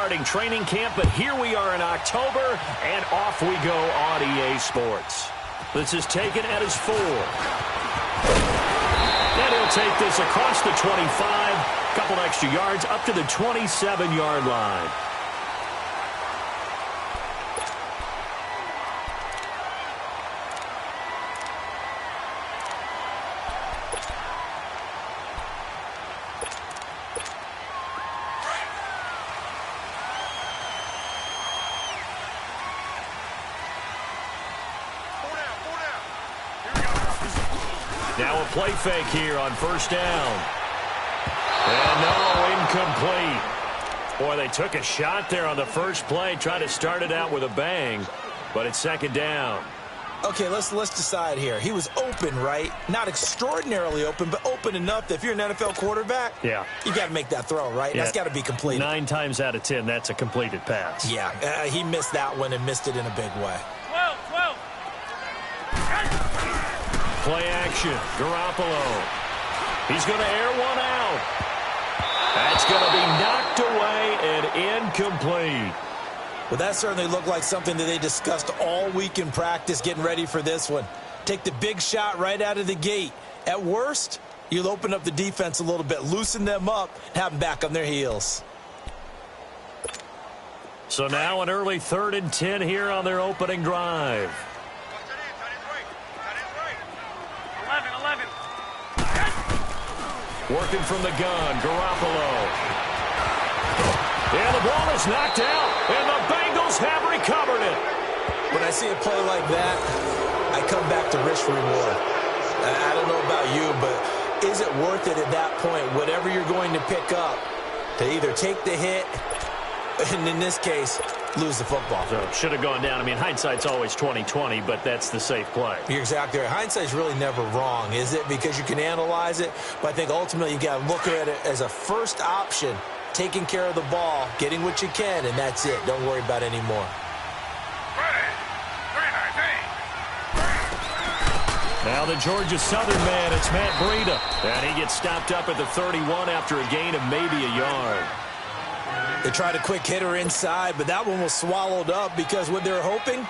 starting training camp, but here we are in October, and off we go on EA Sports. This is taken at his 4. And he'll take this across the 25, couple extra yards up to the 27-yard line. Now a play fake here on first down. And no, incomplete. Boy, they took a shot there on the first play, tried to start it out with a bang, but it's second down. Okay, let's decide here. He was open, right? Not extraordinarily open, but open enough that if you're an NFL quarterback, yeah, you got to make that throw, right? Yeah. That's got to be completed. 9 times out of 10, that's a completed pass. Yeah, he missed that one and missed it in a big way. 12. Play action, Garoppolo. He's going to air one out. That's going to be knocked away and incomplete. Well, that certainly looked like something that they discussed all week in practice getting ready for this one. Take the big shot right out of the gate. At worst, you'll open up the defense a little bit, loosen them up, have them back on their heels. So now an early 3rd and 10 here on their opening drive. 11. Working from the gun, Garoppolo. And the ball is knocked out, and the Bengals have recovered it. When I see a play like that, I come back to risk reward. I don't know about you, but is it worth it at that point, whatever you're going to pick up, to either take the hit, and in this case, lose the football? So should have gone down. I mean, hindsight's always 20/20, but that's the safe play. You're exactly right. Hindsight's really never wrong, is it? Because you can analyze it, but I think ultimately you got to look at it as a first option, taking care of the ball, getting what you can, and that's it. Don't worry about it anymore. Now the Georgia Southern man, it's Matt Breida. And he gets stopped up at the 31 after a gain of maybe a yard. They tried a quick hitter inside, but that one was swallowed up because what they're hoping,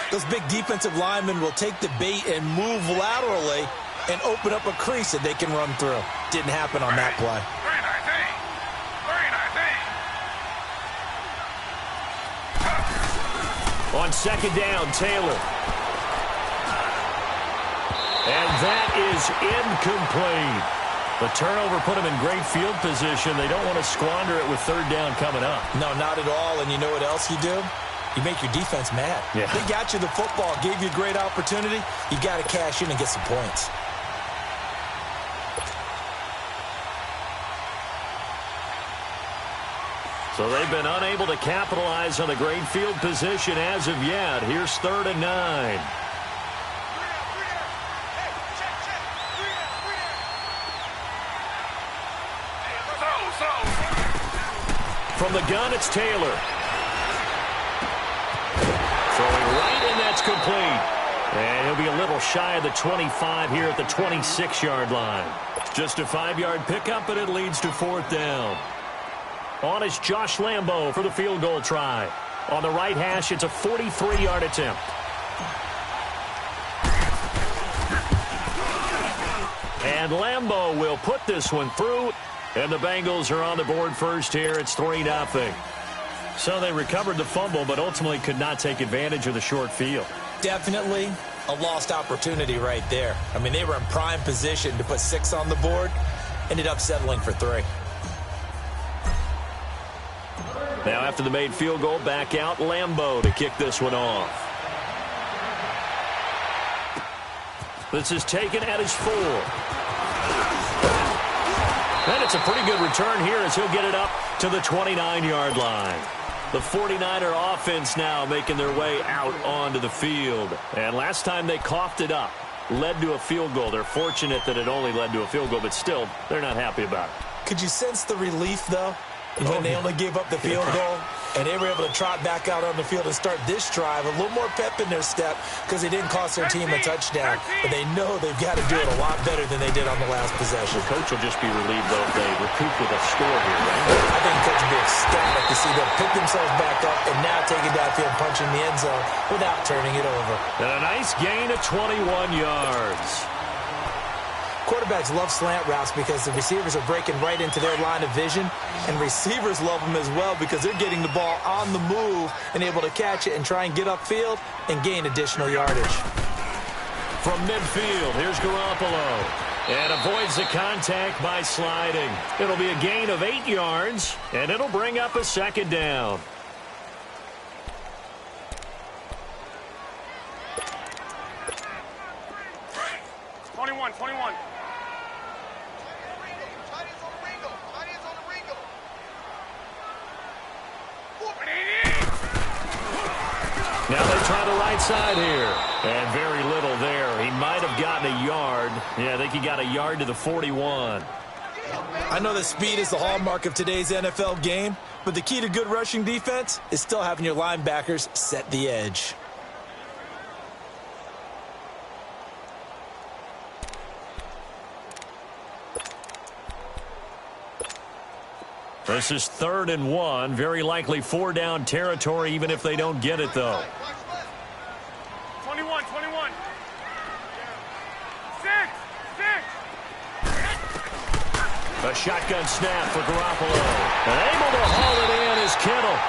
those big defensive linemen will take the bait and move laterally and open up a crease that they can run through. Didn't happen on that play. On second down, Taylor. And that is incomplete. The turnover put them in great field position. They don't want to squander it with 3rd down coming up. No, not at all. And you know what else you do? You make your defense mad. Yeah. They got you the football, gave you a great opportunity. You got to cash in and get some points. So they've been unable to capitalize on the great field position as of yet. Here's 3rd and 9. From the gun, it's Taylor. Throwing right, and that's complete. And he'll be a little shy of the 25 here at the 26-yard line. Just a 5-yard pickup, and it leads to 4th down. On is Josh Lambo for the field goal try. On the right hash, it's a 43-yard attempt. And Lambo will put this one through. And the Bengals are on the board first here. It's 3-0. So they recovered the fumble, but ultimately could not take advantage of the short field. Definitely a lost opportunity right there. I mean, they were in prime position to put 6 on the board. Ended up settling for 3. Now after the made field goal, back out Lambo to kick this one off. This is taken at his 4. And it's a pretty good return here as he'll get it up to the 29-yard line. The 49er offense now making their way out onto the field. And last time they coughed it up, led to a field goal. They're fortunate that it only led to a field goal, but still, they're not happy about it. Could you sense the relief, though, when they only gave up the field goal? And they were able to trot back out on the field and start this drive. A little more pep in their step because they didn't cost their team a touchdown. But they know they've got to do it a lot better than they did on the last possession. The coach will just be relieved, though, if they recoup with a score here, right? I think the coach will be ecstatic to see them pick themselves back up and now take it downfield, punching the end zone without turning it over. And a nice gain of 21 yards. Quarterbacks love slant routes because the receivers are breaking right into their line of vision, and receivers love them as well because they're getting the ball on the move and able to catch it and try and get upfield and gain additional yardage. From midfield, here's Garoppolo, and avoids the contact by sliding. It'll be a gain of 8 yards, and it'll bring up a second down. Now they try the right side here. And very little there. He might have gotten a yard. Yeah, I think he got a yard to the 41. I know that speed is the hallmark of today's NFL game, but the key to good rushing defense is still having your linebackers set the edge. This is 3rd and 1. Very likely 4-down territory, even if they don't get it, though. 21. 6. A shotgun snap for Garoppolo. And able to haul it in is Kittle.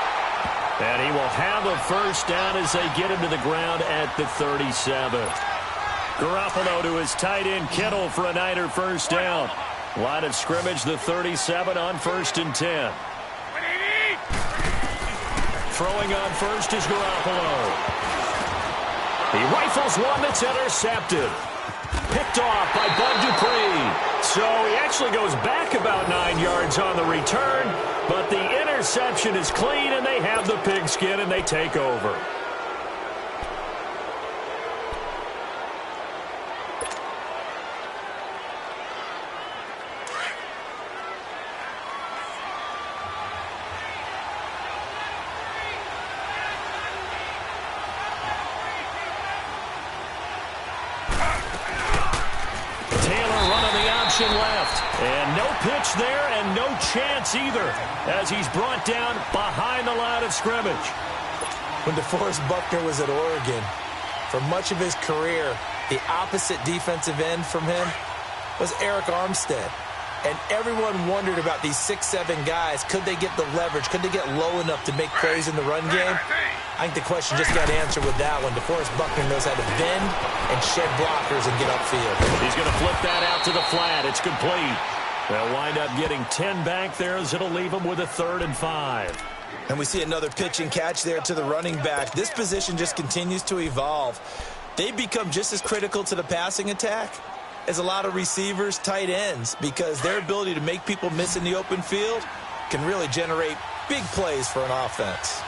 And he will have a first down as they get him to the ground at the 37. Garoppolo to his tight end Kittle for a Niner first down. Line of scrimmage, the 37 on 1st and 10. Throwing on first is Garoppolo. He rifles one that's intercepted. Picked off by Bud Dupree. So he actually goes back about 9 yards on the return, but the interception is clean, and they have the pigskin, and they take over. Left, and no pitch there, and no chance either, as he's brought down behind the line of scrimmage. When DeForest Buckner was at Oregon, for much of his career, the opposite defensive end from him was Eric Armstead. And everyone wondered about these 6'7" guys. Could they get the leverage? Could they get low enough to make plays in the run game? I think the question just got answered with that one. DeForest Buckner knows how to bend and shed blockers and get upfield. He's going to flip that out to the flat. It's complete. They'll wind up getting 10 back there as it'll leave them with a 3rd and 5. And we see another pitch and catch there to the running back. This position just continues to evolve. They become just as critical to the passing attack as a lot of receivers, tight ends, because their ability to make people miss in the open field can really generate big plays for an offense.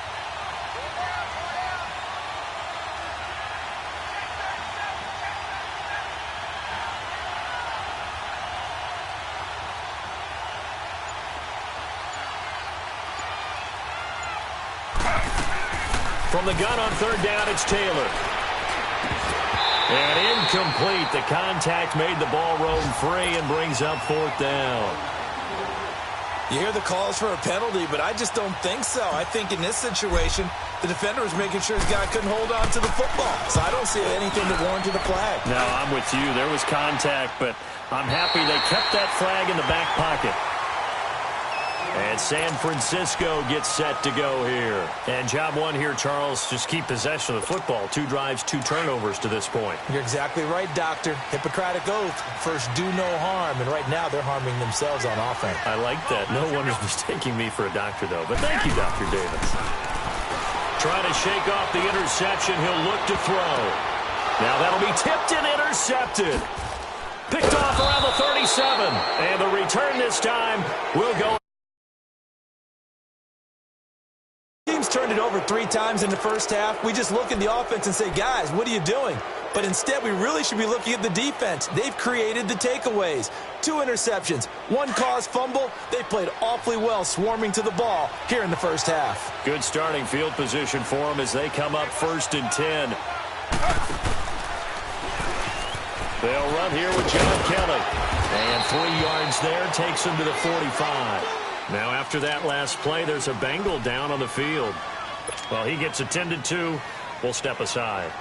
From the gun on 3rd down, it's Taylor. And incomplete. The contact made the ball roam free and brings up 4th down. You hear the calls for a penalty, but I just don't think so. I think in this situation, the defender was making sure his guy couldn't hold on to the football. So I don't see anything that warranted a flag. No, I'm with you. There was contact, but I'm happy they kept that flag in the back pocket. And San Francisco gets set to go here. And job one here, Charles, just keep possession of the football. 2 drives, 2 turnovers to this point. You're exactly right, Doctor. Hippocratic oath. First, do no harm. And right now, they're harming themselves on offense. I like that. No one is mistaking me for a doctor, though. But thank you, Dr. Davis. Trying to shake off the interception. He'll look to throw. Now that'll be tipped and intercepted. Picked off around the 37. And the return this time will go. Teams turned it over 3 times in the first half. We just look at the offense and say, guys, what are you doing? But instead, we really should be looking at the defense. They've created the takeaways. 2 interceptions, 1 caused fumble. They played awfully well swarming to the ball here in the first half. Good starting field position for them as they come up 1st and 10. They'll run here with John Kelly. And 3 yards there takes them to the 45. Now after that last play, there's a Bengal down on the field. Well, he gets attended to. We'll step aside.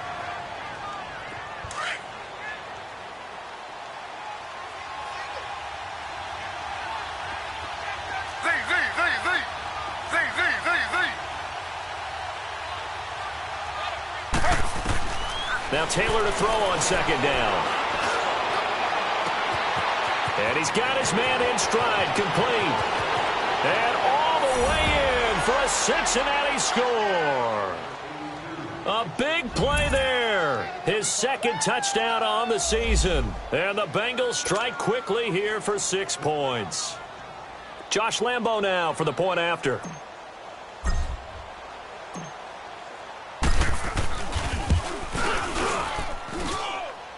Now Taylor to throw on 2nd down. And he's got his man in stride, complete. And all the way in for a Cincinnati score. A big play there. His 2nd touchdown on the season. And the Bengals strike quickly here for 6 points. Josh Lambo now for the point after.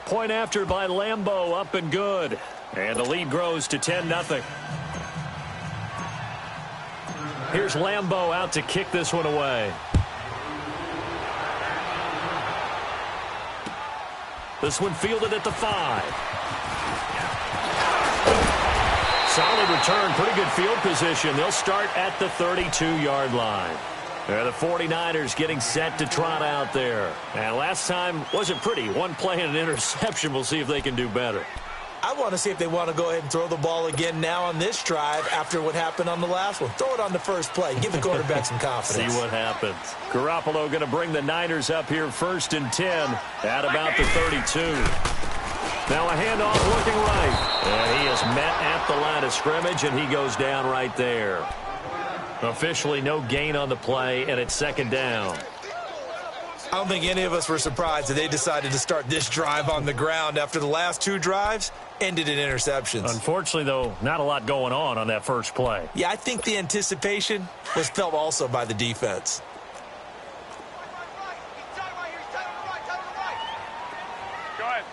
Point after by Lambo, up and good. And the lead grows to 10-0. Here's Lambo out to kick this one away. This one fielded at the 5. Solid return, pretty good field position. They'll start at the 32-yard line. The 49ers getting set to trot out there. And last time wasn't pretty. 1 play and an interception. We'll see if they can do better. I want to see if they want to go ahead and throw the ball again now on this drive after what happened on the last one. Throw it on the first play. Give the quarterback some confidence. See what happens. Garoppolo going to bring the Niners up here 1st and 10 at about the 32. Now a handoff looking right. And he is met at the line of scrimmage, and he goes down right there. Officially no gain on the play, and it's 2nd down. I don't think any of us were surprised that they decided to start this drive on the ground after the last 2 drives ended in interceptions. Unfortunately, though, not a lot going on that first play. Yeah, I think the anticipation was felt also by the defense. Go ahead.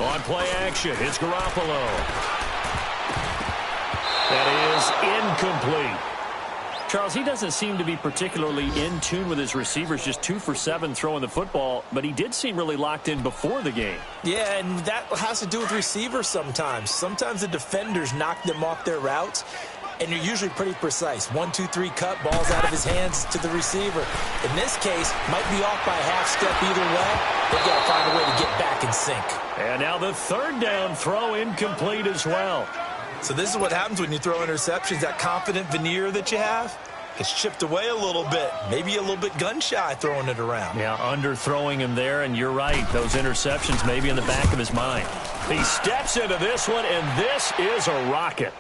On play action, it's Garoppolo. That is incomplete. Charles, he doesn't seem to be particularly in tune with his receivers, just 2 for 7 throwing the football, but he did seem really locked in before the game. Yeah, and that has to do with receivers sometimes. Sometimes the defenders knock them off their routes, and you're usually pretty precise. 1, 2, 3 cut, balls out of his hands to the receiver. In this case, might be off by a half step either way. They've got to find a way to get back in sync. And now the 3rd down throw incomplete as well. So this is what happens when you throw interceptions. That confident veneer that you have gets chipped away a little bit. Maybe a little bit gun-shy throwing it around. Yeah, underthrowing him there, and you're right. Those interceptions maybe in the back of his mind. He steps into this one, and this is a rocket.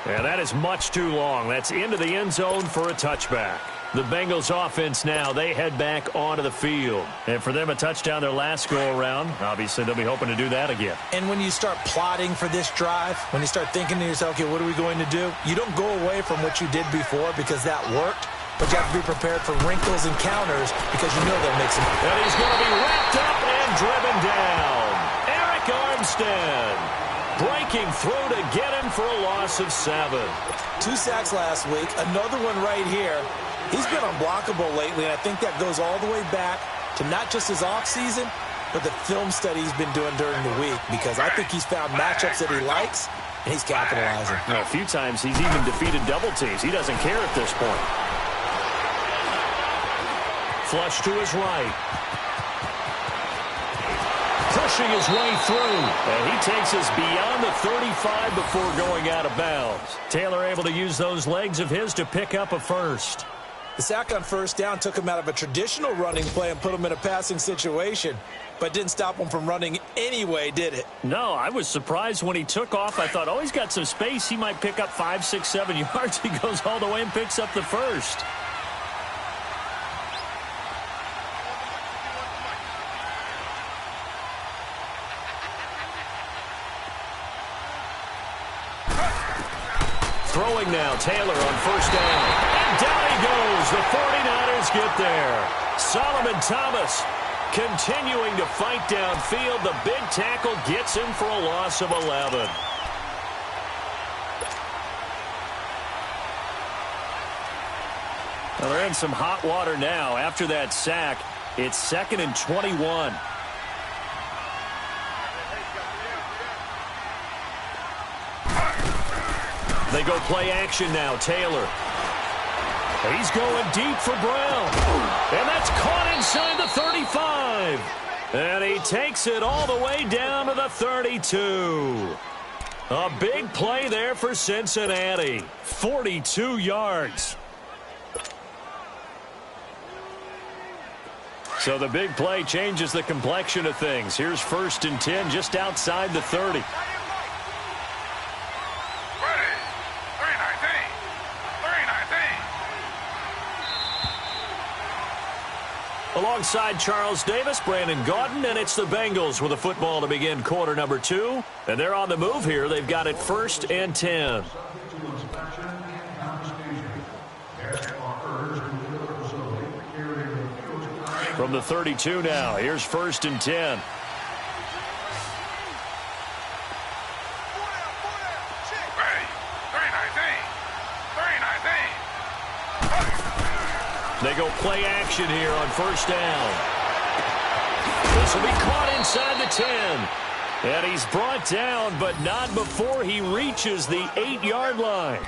And that is much too long. That's into the end zone for a touchback. The Bengals offense now, they head back onto the field. And for them, a touchdown their last go-around. Obviously, they'll be hoping to do that again. And when you start plotting for this drive, when you start thinking to yourself, okay, what are we going to do? You don't go away from what you did before because that worked, but you have to be prepared for wrinkles and counters because you know they'll make some. And he's going to be wrapped up and driven down. Eric Armstead breaking through to get him for a loss of 7. 2 sacks last week, another one right here. He's been unblockable lately, and I think that goes all the way back to not just his offseason, but the film study he's been doing during the week, because I think he's found matchups that he likes, and he's capitalizing. Well, a few times he's even defeated double teams. He doesn't care at this point. Flush to his right. Pushing his way through, and he takes us beyond the 35 before going out of bounds. Taylor able to use those legs of his to pick up a first. The sack on 1st down took him out of a traditional running play and put him in a passing situation, but didn't stop him from running anyway, did it? No, I was surprised when he took off. I thought, oh, he's got some space. He might pick up 5, 6, 7 yards. He goes all the way and picks up the first. Throwing now, Taylor on first down. And down he goes. The 49ers get there. Solomon Thomas continuing to fight downfield. The big tackle gets him for a loss of 11. Well, they're in some hot water now. After that sack, it's 2nd and 21. They go play action now. Taylor. He's going deep for Brown. And that's caught inside the 35. And he takes it all the way down to the 32. A big play there for Cincinnati. 42 yards. So the big play changes the complexion of things. Here's 1st and 10 just outside the 30. Alongside Charles Davis, Brandon Gaudin, and it's the Bengals with the football to begin quarter number 2. And they're on the move here. They've got it 1st and 10. From the 32 now, here's 1st and 10. They go play action here on first down. This will be caught inside the 10. And he's brought down, but not before he reaches the 8-yard line.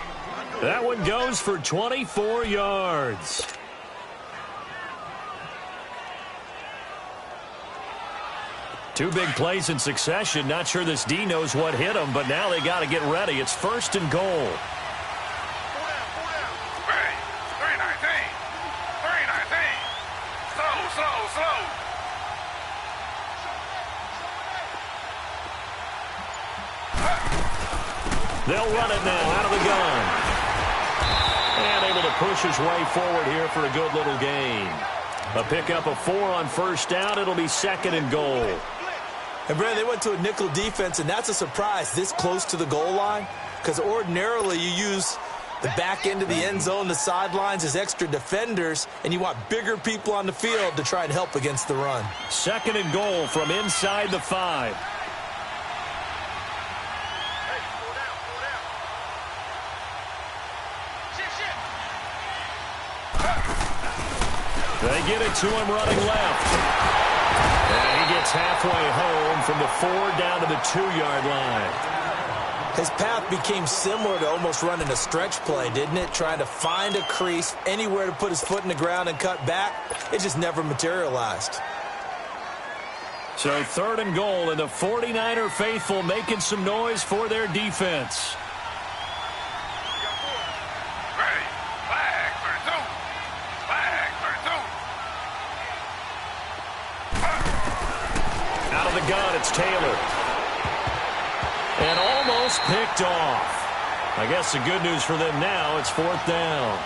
That one goes for 24 yards. Two big plays in succession. Not sure this D knows what hit him, but now they got to get ready. It's 1st and goal. They'll run it now out of the gun. And able to push his way forward here for a good little gain. A pickup of 4 on first down. It'll be 2nd and goal. And, Brad, they went to a nickel defense, and that's a surprise this close to the goal line, because ordinarily you use the back end of the end zone, the sidelines as extra defenders, and you want bigger people on the field to try and help against the run. 2nd and goal from inside the 5. They get it to him running left. And he gets halfway home from the 4 down to the 2-yard line. His path became similar to almost running a stretch play, didn't it? Trying to find a crease, anywhere to put his foot in the ground and cut back. It just never materialized. So 3rd and goal, and the 49er faithful making some noise for their defense. Out of the gun, it's Taylor. And almost picked off. I guess the good news for them now, it's 4th down.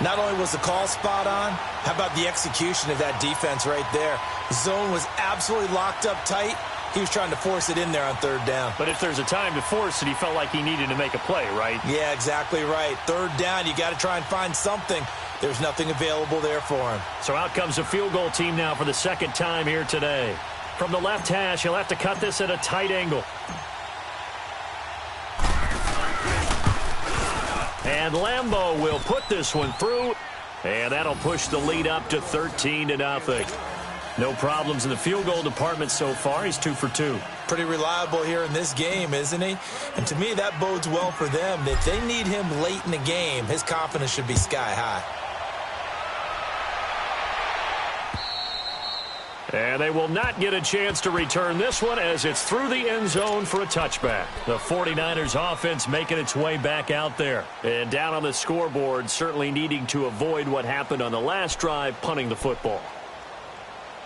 Not only was the call spot on, how about the execution of that defense right there? The zone was absolutely locked up tight. He was trying to force it in there on 3rd down. But if there's a time to force it, he felt like he needed to make a play, right? Yeah, exactly right. 3rd down, you got to try and find something. There's nothing available there for him. So out comes the field goal team now for the 2nd time here today. From the left hash, he'll have to cut this at a tight angle. And Lambeau will put this one through, and that'll push the lead up to 13-0. No problems in the field goal department so far. He's 2 for 2. Pretty reliable here in this game, isn't he? And to me, that bodes well for them. If they need him late in the game, his confidence should be sky high. And they will not get a chance to return this one as it's through the end zone for a touchback. The 49ers offense making its way back out there. And down on the scoreboard, certainly needing to avoid what happened on the last drive, punting the football.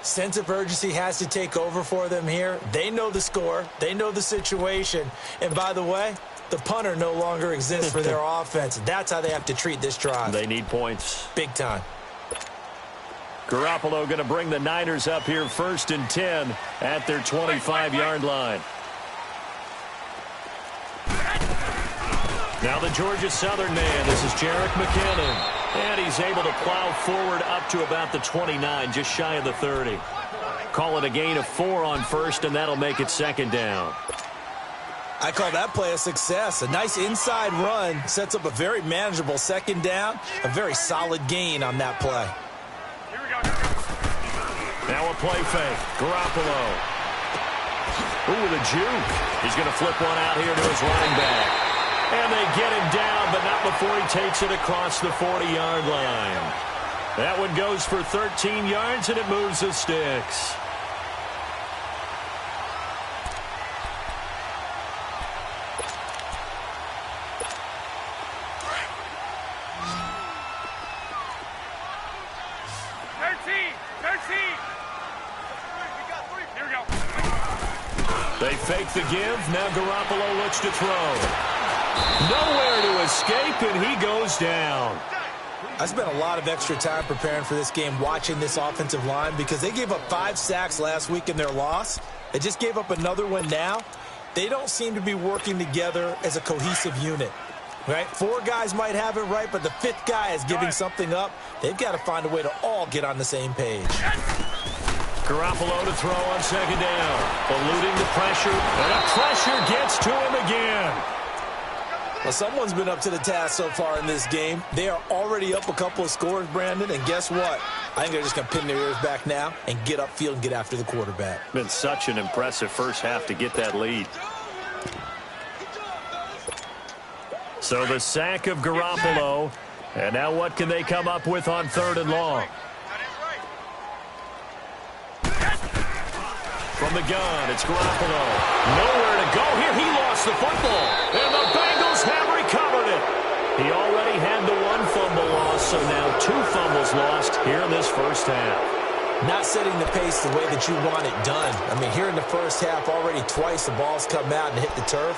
Sense of urgency has to take over for them here. They know the score. They know the situation. And by the way, the punter no longer exists for their offense. That's how they have to treat this drive. They need points. Big time. Garoppolo going to bring the Niners up here 1st and 10 at their 25-yard line. Now the Georgia Southern man, this is Jarek McKinnon. And he's able to plow forward up to about the 29, just shy of the 30. Call it a gain of 4 on first, and that'll make it second down. I call that play a success. A nice inside run sets up a very manageable second down. A very solid gain on that play. Here we go. Now a play fake. Garoppolo. Ooh, with a juke. He's going to flip one out here to his running back. And they get him down, but not before he takes it across the 40-yard line. That one goes for 13 yards, and it moves the sticks. They fake the give. Now Garoppolo looks to throw. Nowhere to escape, and he goes down. I spent a lot of extra time preparing for this game, watching this offensive line, because they gave up 5 sacks last week in their loss. They just gave up another one now. They don't seem to be working together as a cohesive unit. Right? 4 guys might have it right, but the 5th guy is giving something up. They've got to find a way to all get on the same page. Garoppolo to throw on second down. Eluding the pressure, and the pressure gets to him again. Well, someone's been up to the task so far in this game. They are already up a couple of scores, Brandon, and guess what? I think they're just going to pin their ears back now and get upfield and get after the quarterback. Been such an impressive first half to get that lead. So the sack of Garoppolo, and now what can they come up with on 3rd and long? From the gun, it's Garoppolo. Nowhere to go here. He lost the football, and the Bengals have recovered it. He already had the 1 fumble loss, so now 2 fumbles lost here in this first half. Not setting the pace the way that you want it done. I mean, here in the first half, already twice the ball's come out and hit the turf.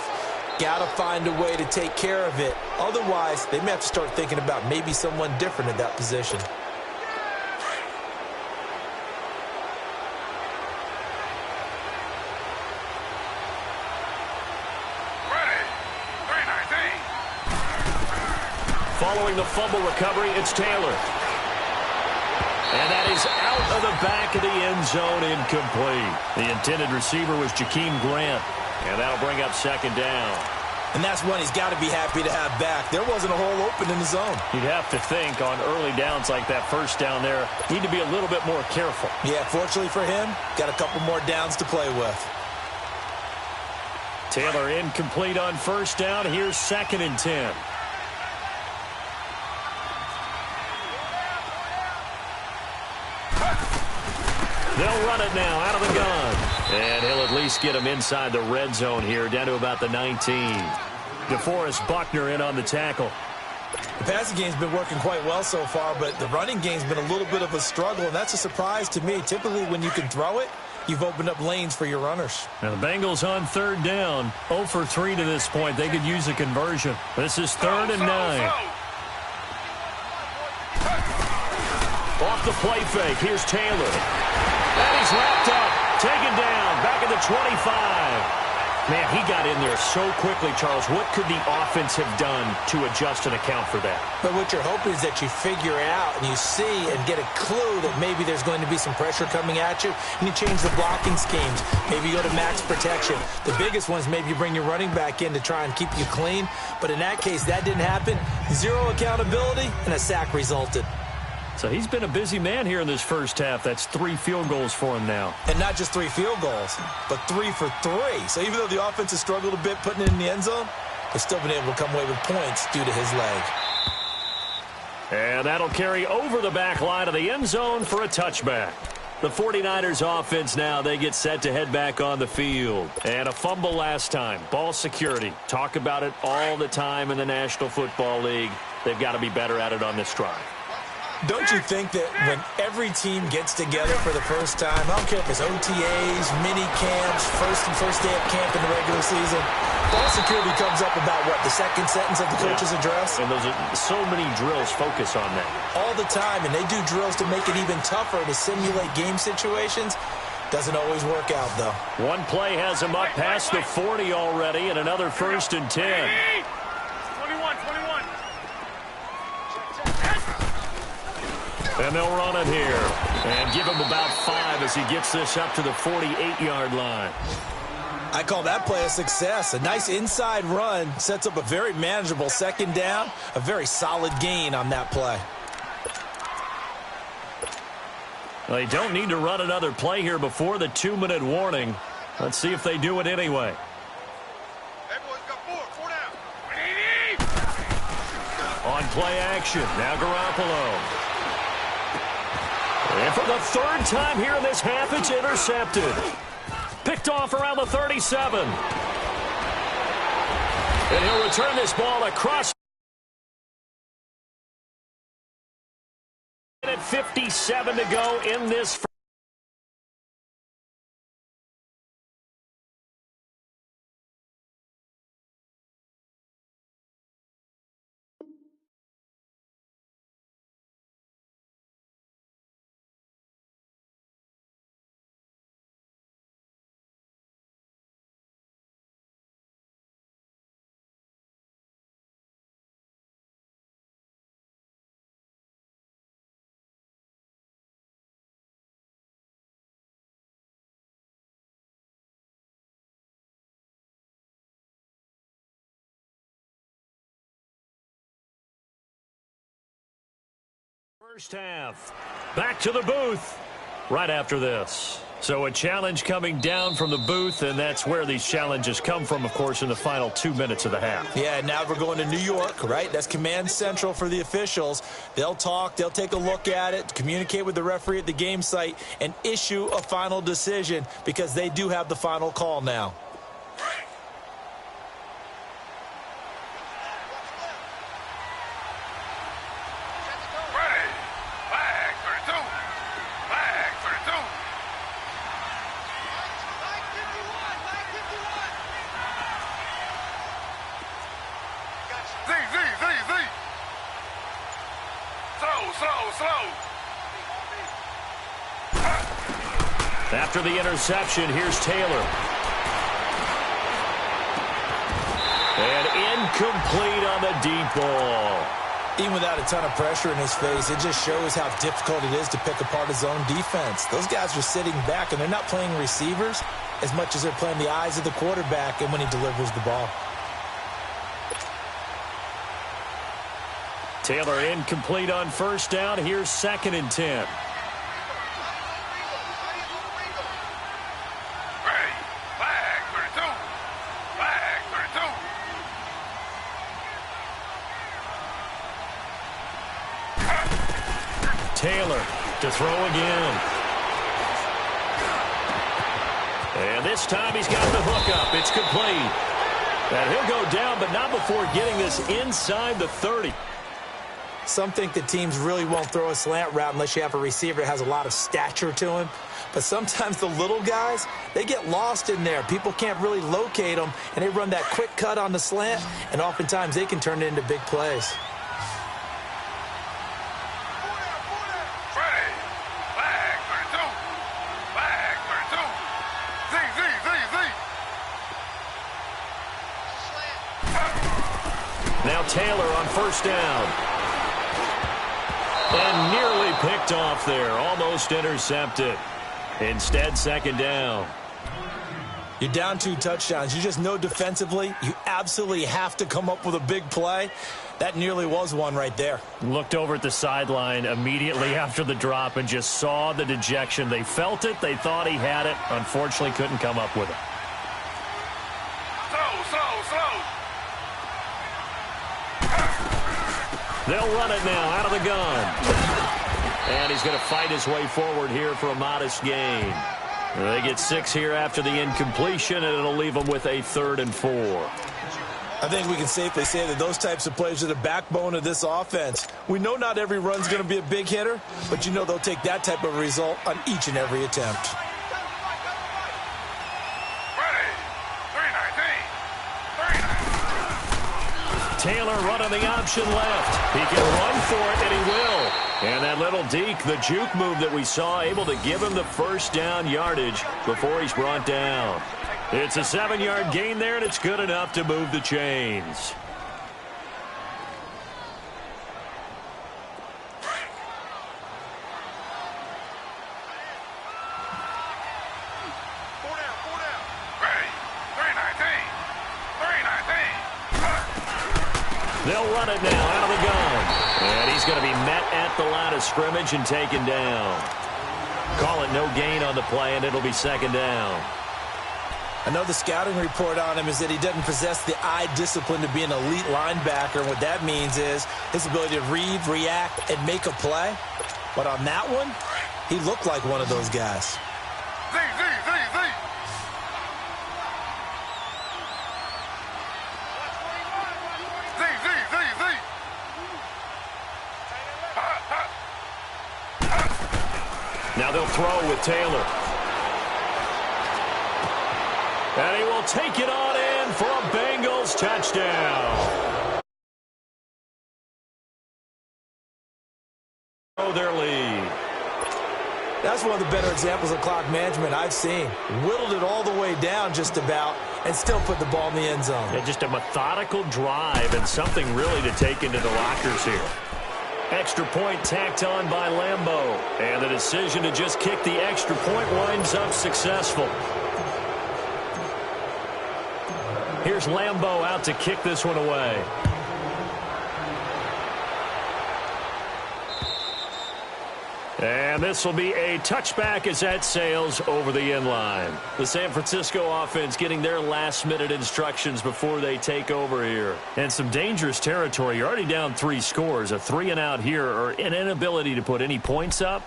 Got to find a way to take care of it. Otherwise, they may have to start thinking about maybe someone different at that position. Following the fumble recovery, it's Taylor. And that is out of the back of the end zone, incomplete. The intended receiver was Jakeem Grant, and that'll bring up second down. And that's one he's got to be happy to have back. There wasn't a hole open in the zone. You'd have to think on early downs like that first down there, need to be a little bit more careful. Yeah, fortunately for him, got a couple more downs to play with. Taylor incomplete on first down. Here's 2nd and 10. They'll run it now out of the gun. And he'll at least get him inside the red zone here, down to about the 19. DeForest Buckner in on the tackle. The passing game's been working quite well so far, but the running game's been a little bit of a struggle, and that's a surprise to me. Typically, when you can throw it, you've opened up lanes for your runners. Now the Bengals on 3rd down. 0 for 3 to this point. They could use a conversion. This is 3rd and 9. Off the play fake. Here's Taylor. And he's wrapped up. Taken down. Back at the 25. Man, he got in there so quickly, Charles. What could the offense have done to adjust and account for that? But what you're hoping is that you figure out and you see and get a clue that maybe there's going to be some pressure coming at you, and you change the blocking schemes. Maybe you go to max protection. The biggest one is maybe you bring your running back in to try and keep you clean. But in that case, that didn't happen. 0 accountability, and a sack resulted. So he's been a busy man here in this first half. That's 3 field goals for him now. And not just 3 field goals, but 3 for 3. So even though the offense has struggled a bit putting it in the end zone, they've still been able to come away with points due to his leg. And that'll carry over the back line of the end zone for a touchback. The 49ers offense now, they get set to head back on the field. And a fumble last time. Ball security. Talk about it all the time in the National Football League. They've got to be better at it on this drive. Don't you think that when every team gets together for the first time, I don't care if it's OTAs, mini camps, first day of camp in the regular season, ball security comes up about what, the second sentence of the coach's address? And those are so many drills focus on that. All the time, and they do drills to make it even tougher to simulate game situations. Doesn't always work out, though. One play has him up past the 40 already, and another 1st and 10. 21 And they'll run it here. And give him about 5 as he gets this up to the 48-yard line. I call that play a success. A nice inside run sets up a very manageable second down. A very solid gain on that play. They don't need to run another play here before the 2-minute warning. Let's see if they do it anyway. On play action, now Garoppolo. And for the 3rd time here in this half, it's intercepted. Picked off around the 37. And he'll return this ball across. At 57 to go in this. First half, back to the booth right after this. So a challenge coming down from the booth, and that's where these challenges come from, of course, in the final 2 minutes of the half. Yeah, now we're going to New York, right? That's command central for the officials. They'll talk, they'll take a look at it, communicate with the referee at the game site, and issue a final decision because they do have the final call now. After the interception, here's Taylor. And incomplete on the deep ball. Even without a ton of pressure in his face, it just shows how difficult it is to pick apart his own defense. Those guys are sitting back, and they're not playing receivers as much as they're playing the eyes of the quarterback and when he delivers the ball. Taylor incomplete on first down. Here's 2nd and 10. Taylor to throw again. And this time he's got the hook up. It's complete. And he'll go down, but not before getting this inside the 30. Some think that teams really won't throw a slant route unless you have a receiver that has a lot of stature to him. But sometimes the little guys, they get lost in there. People can't really locate them, and they run that quick cut on the slant, and oftentimes they can turn it into big plays. Now Taylor on first down. And nearly picked off there. Almost intercepted. Instead, 2nd down. You're down 2 touchdowns. You just know defensively you absolutely have to come up with a big play. That nearly was one right there. Looked over at the sideline immediately after the drop and just saw the dejection. They felt it. They thought he had it. Unfortunately, couldn't come up with it. They'll run it now out of the gun. And he's going to fight his way forward here for a modest gain. They get 6 here after the incompletion, and it'll leave them with a 3rd and 4. I think we can safely say that those types of plays are the backbone of this offense. We know not every run's going to be a big hitter, but you know they'll take that type of result on each and every attempt. Taylor running the option left. He can run for it, and he will. And that little deke, the juke move that we saw, able to give him the first down yardage before he's brought down. It's a 7-yard gain there, and it's good enough to move the chains. They'll run it now out of the gun. And he's going to be met at the line of scrimmage and taken down. Call it no gain on the play, and it'll be second down. I know the scouting report on him is that he doesn't possess the eye discipline to be an elite linebacker. And what that means is his ability to read, react, and make a play. But on that one, he looked like one of those guys. Now they'll throw with Taylor. And he will take it on in for a Bengals touchdown. Oh, their lead. That's one of the better examples of clock management I've seen. Whittled it all the way down just about and still put the ball in the end zone. Yeah, just a methodical drive and something really to take into the lockers here. Extra point tacked on by Lambeau. And the decision to just kick the extra point winds up successful. Here's Lambeau out to kick this one away. And this will be a touchback as that sails over the end line. The San Francisco offense getting their last-minute instructions before they take over here. And some dangerous territory. You're already down 3 scores. A 3-and-out here or an inability to put any points up.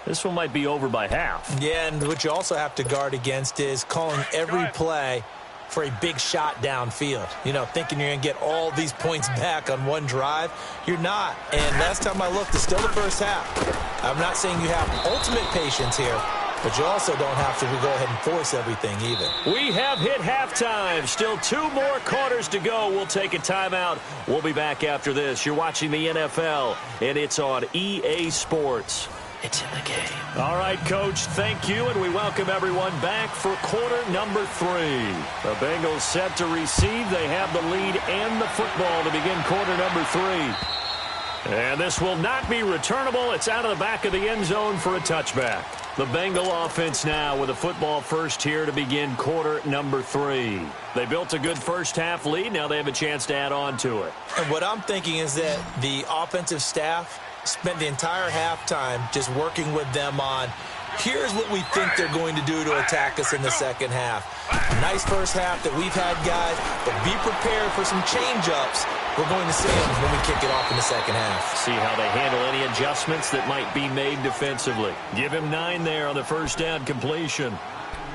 This one might be over by half. Yeah, and what you also have to guard against is calling every play for a big shot downfield. You know, thinking you're going to get all these points back on one drive. You're not. And last time I looked, it's still the first half. I'm not saying you have ultimate patience here, but you also don't have to go ahead and force everything either. We have hit halftime. Still 2 more quarters to go. We'll take a timeout. We'll be back after this. You're watching the NFL, and it's on EA Sports. It's in the game. All right, Coach, thank you, and we welcome everyone back for quarter number 3. The Bengals set to receive. They have the lead and the football to begin quarter number 3. And this will not be returnable. It's out of the back of the end zone for a touchback. The Bengal offense now with a football first here to begin quarter number 3. They built a good first-half lead. Now they have a chance to add on to it. And what I'm thinking is that the offensive staff spent the entire halftime just working with them on, here's what we think they're going to do to attack us in the second half. Nice first half that we've had, guys, but be prepared for some change-ups. We're going to see them when we kick it off in the second half. See how they handle any adjustments that might be made defensively. Give him 9 there on the first down completion.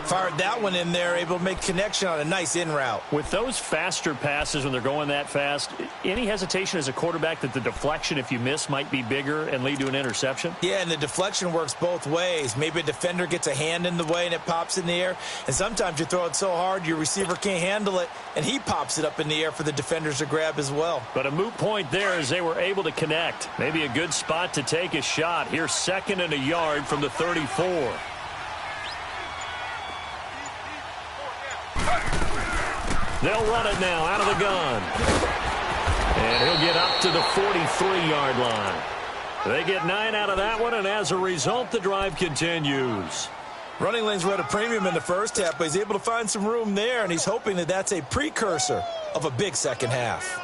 Fired that one in there, able to make connection on a nice in route. With those faster passes when they're going that fast, any hesitation as a quarterback that the deflection, if you miss, might be bigger and lead to an interception? Yeah, and the deflection works both ways. Maybe a defender gets a hand in the way and it pops in the air. And sometimes you throw it so hard your receiver can't handle it, and he pops it up in the air for the defenders to grab as well. But a moot point there as they were able to connect. Maybe a good spot to take a shot. Here's 2nd and a yard from the 34. They'll run it now out of the gun. And he'll get up to the 43-yard line. They get 9 out of that one, and as a result, the drive continues. Running lanes were at a premium in the first half, but he's able to find some room there, and he's hoping that that's a precursor of a big second half.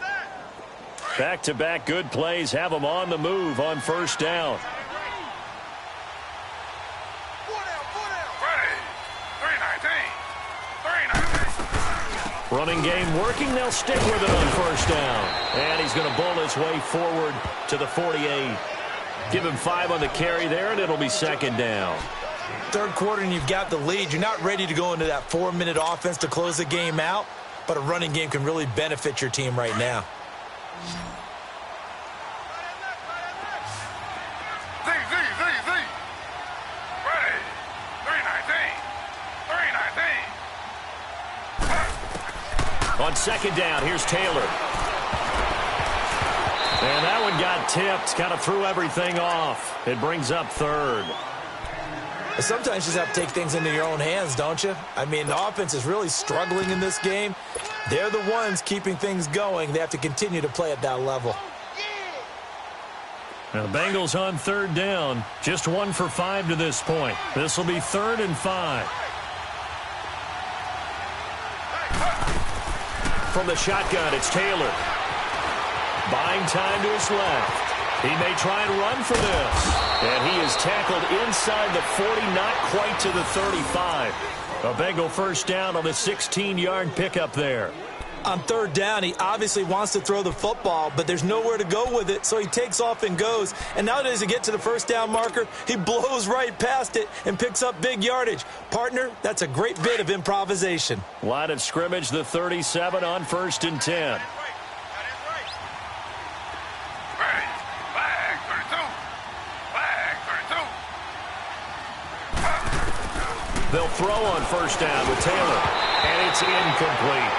Back-to-back good plays have them on the move on first down. Running game working. They'll stick with it on first down. And he's going to bull his way forward to the 48. Give him 5 on the carry there, and it'll be second down. Third quarter, and you've got the lead. You're not ready to go into that 4-minute offense to close the game out, but a running game can really benefit your team right now. On second down, here's Taylor. And that one got tipped, kind of threw everything off. It brings up 3rd. Sometimes you just have to take things into your own hands, don't you? I mean, the offense is really struggling in this game. They're the ones keeping things going. They have to continue to play at that level. Now, the Bengals on 3rd down. Just 1 for 5 to this point. This will be 3rd and 5. From the shotgun, it's Taylor. Buying time to his left. He may try and run for this. And he is tackled inside the 40, not quite to the 35. A Bengal first down on the 16-yard pickup there. On third down, he obviously wants to throw the football, but there's nowhere to go with it, so he takes off and goes. And now that he gets to the first down marker, he blows right past it and picks up big yardage. Partner, that's a great bit of improvisation. Line of scrimmage, the 37 on 1st and 10. They'll throw on first down with Taylor, and it's incomplete.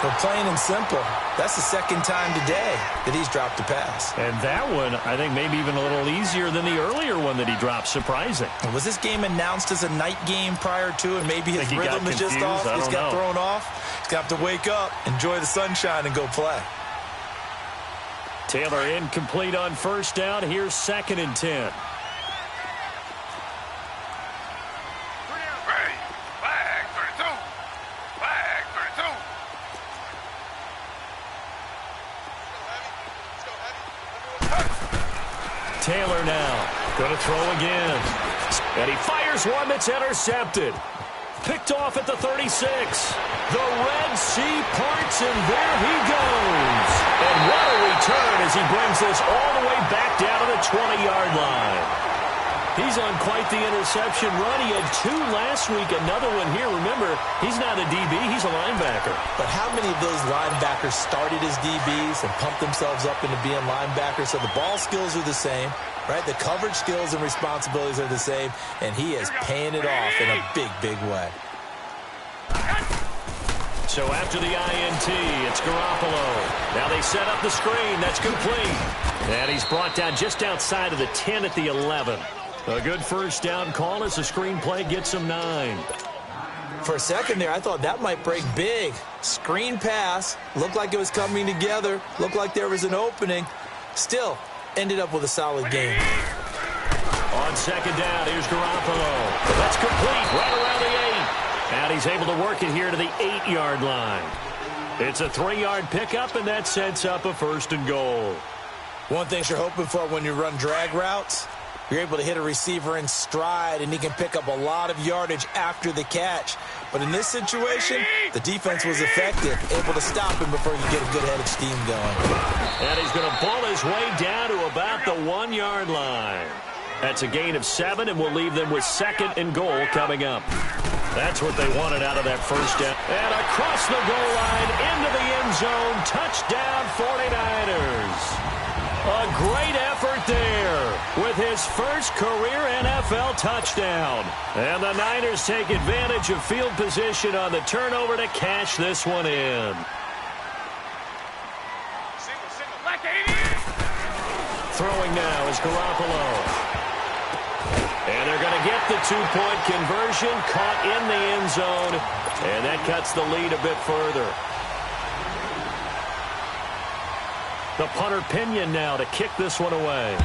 For plain and simple, that's the second time today that he's dropped a pass. And that one, I think, maybe even a little easier than the earlier one that he dropped. Surprising. Was this game announced as a night game prior to, and maybe his rhythm is just off? He's got thrown off. He's got to wake up, enjoy the sunshine, and go play. Taylor incomplete on first down. Here's 2nd and 10. Taylor now going to throw again. And he fires one that's intercepted. Picked off at the 36. The Red Sea parts, and there he goes. And what a return as he brings this all the way back down to the 20-yard line. He's on quite the interception run. He had 2 last week, another one here. Remember, he's not a DB, he's a linebacker. But how many of those linebackers started as DBs and pumped themselves up into being linebackers? So the ball skills are the same, right? The coverage skills and responsibilities are the same, and he is paying it off in a big, big way. So after the INT, it's Garoppolo. Now they set up the screen. That's complete. And he's brought down just outside of the 10 at the 11. A good first down call as the screenplay gets him 9. For a second there, I thought that might break big. Screen pass. Looked like it was coming together. Looked like there was an opening. Still, ended up with a solid game. On second down, here's Garoppolo. That's complete right around the 8. And he's able to work it here to the 8-yard line. It's a 3-yard pickup, and that sets up a 1st and goal. One thing you're hoping for when you run drag routes, you're able to hit a receiver in stride, and he can pick up a lot of yardage after the catch. But in this situation, the defense was effective, able to stop him before you get a good head of steam going. And he's going to pull his way down to about the 1-yard line. That's a gain of 7, and we'll leave them with 2nd and goal coming up. That's what they wanted out of that first down. And across the goal line, into the end zone, touchdown 49ers. A great effort there with his first career NFL touchdown. And the Niners take advantage of field position on the turnover to cash this one in. Throwing now is Garoppolo. And they're going to get the 2-point conversion, caught in the end zone, and that cuts the lead a bit further. The punter Pinion now to kick this one away.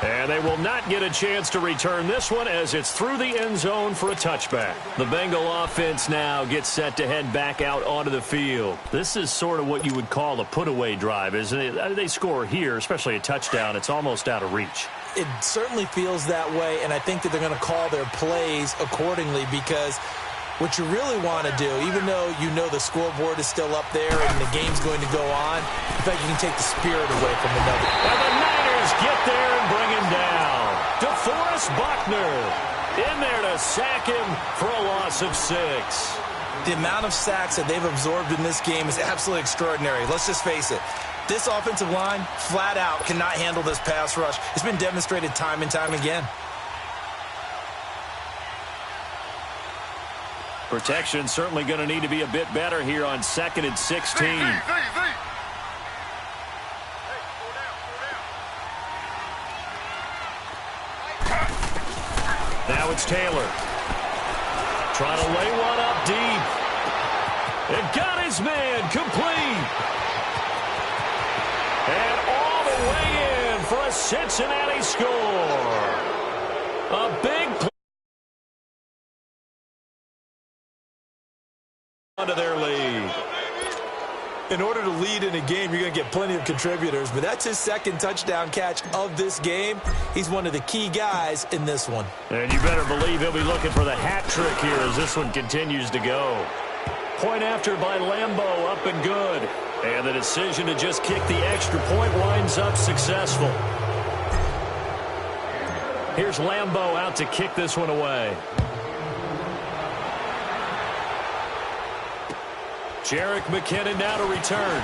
And they will not get a chance to return this one as it's through the end zone for a touchback. The Bengal offense now gets set to head back out onto the field. This is sort of what you would call a put-away drive, isn't it? They score here, especially a touchdown. It's almost out of reach. It certainly feels that way, and I think that they're going to call their plays accordingly because what you really want to do, even though you know the scoreboard is still up there and the game's going to go on, in fact, you can take the spirit away from another. And the Niners get there and bring him down. DeForest Buckner in there to sack him for a loss of 6. The amount of sacks that they've absorbed in this game is absolutely extraordinary. Let's just face it. This offensive line, flat out, cannot handle this pass rush. It's been demonstrated time and time again. Protection certainly going to need to be a bit better here on 2nd and 16. Now it's Taylor. Trying to lay one up deep. And got his man complete. And all the way in for a Cincinnati score. A big play onto their lead. In order to lead in a game, you're going to get plenty of contributors, but that's his second touchdown catch of this game. He's one of the key guys in this one. And you better believe he'll be looking for the hat trick here as this one continues to go. Point after by Lambeau, up and good. And the decision to just kick the extra point winds up successful. Here's Lambeau out to kick this one away. Jerick McKinnon now to return.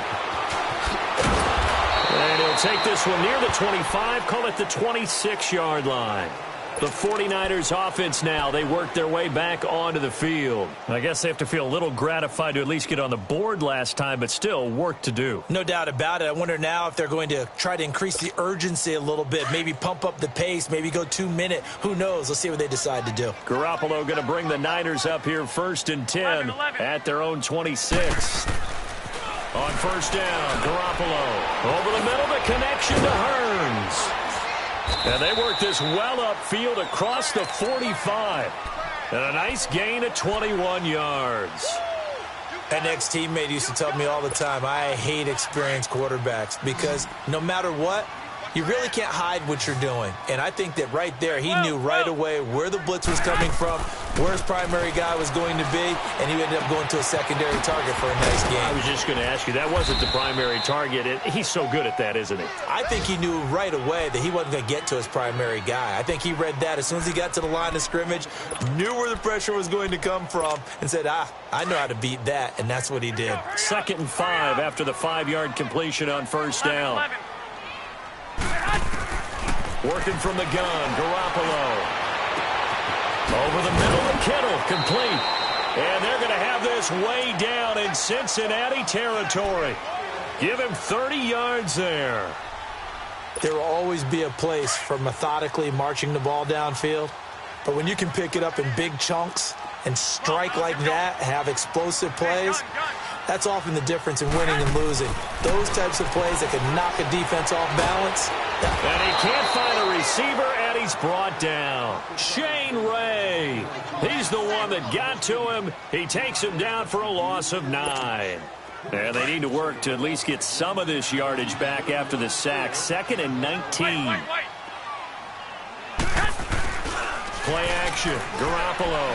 And he'll take this one near the 25, call it the 26-yard line. The 49ers offense now, they work their way back onto the field. I guess they have to feel a little gratified to at least get on the board last time, but still work to do. No doubt about it. I wonder now if they're going to try to increase the urgency a little bit, maybe pump up the pace, maybe go 2-minute. Who knows? Let's see what they decide to do. Garoppolo going to bring the Niners up here 1st and 10 at their own 26. On first down, Garoppolo over the middle, the connection to Hearns. And they work this well upfield across the 45. And a nice gain of 21 yards. An ex-teammate used to tell me all the time, I hate experienced quarterbacks because no matter what, you really can't hide what you're doing. And I think that right there, he knew right away where the blitz was coming from, where his primary guy was going to be, and he ended up going to a secondary target for a nice game. I was just going to ask you, that wasn't the primary target. He's so good at that, isn't he? I think he knew right away that he wasn't going to get to his primary guy. I think he read that as soon as he got to the line of scrimmage, knew where the pressure was going to come from, and said, I know how to beat that, and that's what he did. 2nd and 5 after the 5-yard completion on first down. Working from the gun, Garoppolo. Over the middle of Kittle, complete. And they're going to have this way down in Cincinnati territory. Give him 30 yards there. There will always be a place for methodically marching the ball downfield. But when you can pick it up in big chunks and strike like that, have explosive plays, that's often the difference in winning and losing. Those types of plays that can knock a defense off balance. And he can't find a receiver, and he's brought down. Shane Ray. He's the one that got to him. He takes him down for a loss of 9. And they need to work to at least get some of this yardage back after the sack. 2nd and 19. Play action. Garoppolo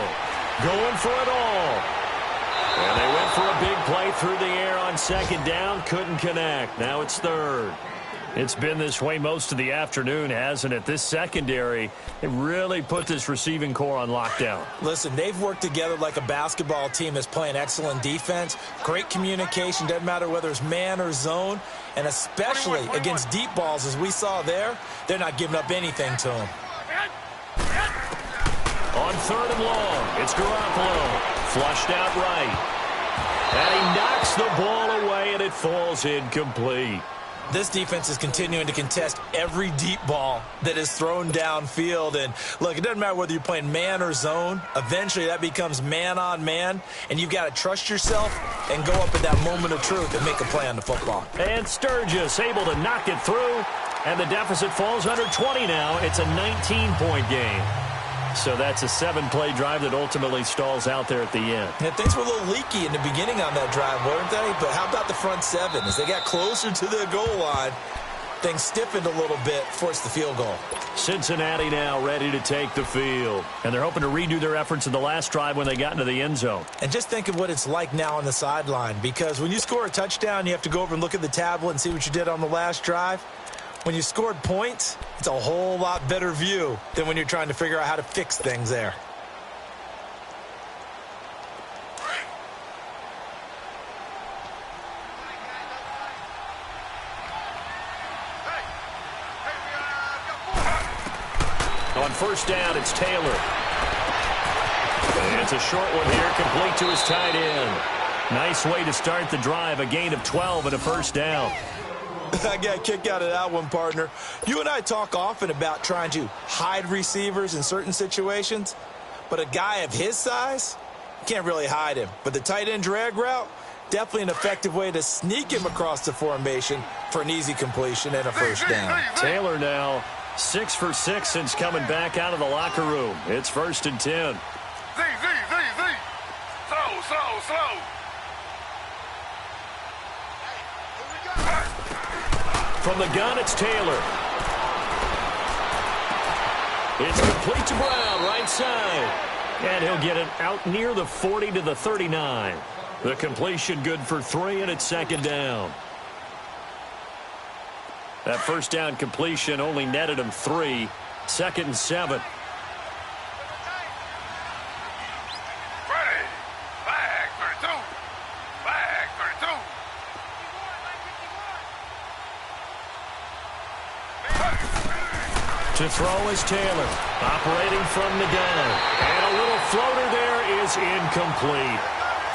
going for it all. And they went for a big play through the air on 2nd down. Couldn't connect. Now it's 3rd. It's been this way most of the afternoon, hasn't it? This secondary, they really put this receiving core on lockdown. Listen, they've worked together like a basketball team that's playing excellent defense. Great communication. Doesn't matter whether it's man or zone. And especially against deep balls, as we saw there, they're not giving up anything to them. On 3rd and long, it's Garoppolo. Flushed out right. And he knocks the ball away, and it falls incomplete. This defense is continuing to contest every deep ball that is thrown downfield. And, look, it doesn't matter whether you're playing man or zone. Eventually, that becomes man-on-man, and you've got to trust yourself and go up at that moment of truth and make a play on the football. And Sturgis able to knock it through, and the deficit falls under 20 now. It's a 19-point game. So that's a 7-play drive that ultimately stalls out there at the end. Yeah, things were a little leaky in the beginning on that drive, weren't they? But how about the front 7? As they got closer to the goal line, things stiffened a little bit, forced the field goal. Cincinnati now ready to take the field. And they're hoping to redo their efforts in the last drive when they got into the end zone. And just think of what it's like now on the sideline. Because when you score a touchdown, you have to go over and look at the tablet and see what you did on the last drive. When you scored points, it's a whole lot better view than when you're trying to figure out how to fix things there. On first down, it's Taylor. And it's a short one here, complete to his tight end. Nice way to start the drive, a gain of 12 and a first down. I got a kick out of that one, partner. You and I talk often about trying to hide receivers in certain situations, but a guy of his size, can't really hide him. But the tight end drag route, definitely an effective way to sneak him across the formation for an easy completion and a first down. Taylor now 6 for 6 since coming back out of the locker room. It's 1st and 10. Slow. From the gun, it's Taylor. It's complete to Brown, right side. And he'll get it out near the 40 to the 39. The completion good for 3, and it's second down. That first down completion only netted him 3. 2nd and 7. To throw is Taylor, operating from the gun. And a little floater there is incomplete.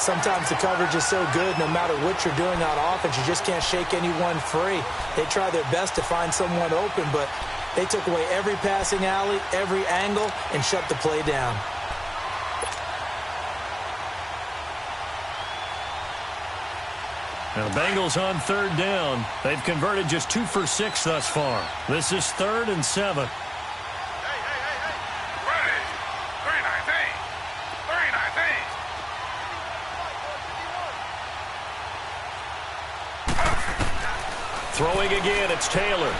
Sometimes the coverage is so good, no matter what you're doing on offense, you just can't shake anyone free. They try their best to find someone open, but they took away every passing alley, every angle, and shut the play down. Now the Bengals on 3rd down. They've converted just 2 for 6 thus far. This is 3rd and 7. Throwing again, it's Taylor.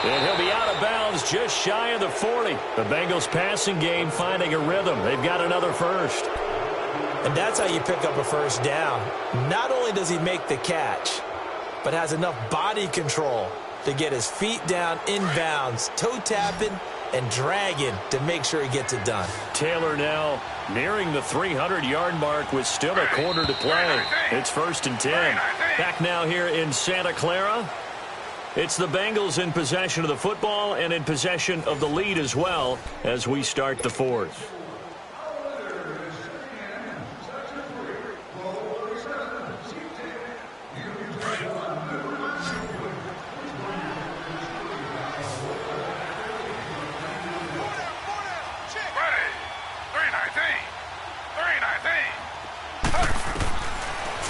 And he'll be out of bounds just shy of the 40. The Bengals passing game finding a rhythm. They've got another first. And that's how you pick up a first down. Not only does he make the catch, but has enough body control to get his feet down inbounds, toe tapping and dragging to make sure he gets it done. Taylor now nearing the 300-yard mark with still a quarter to play. It's 1st and 10. Back now here in Santa Clara. It's the Bengals in possession of the football and in possession of the lead as well as we start the 4th.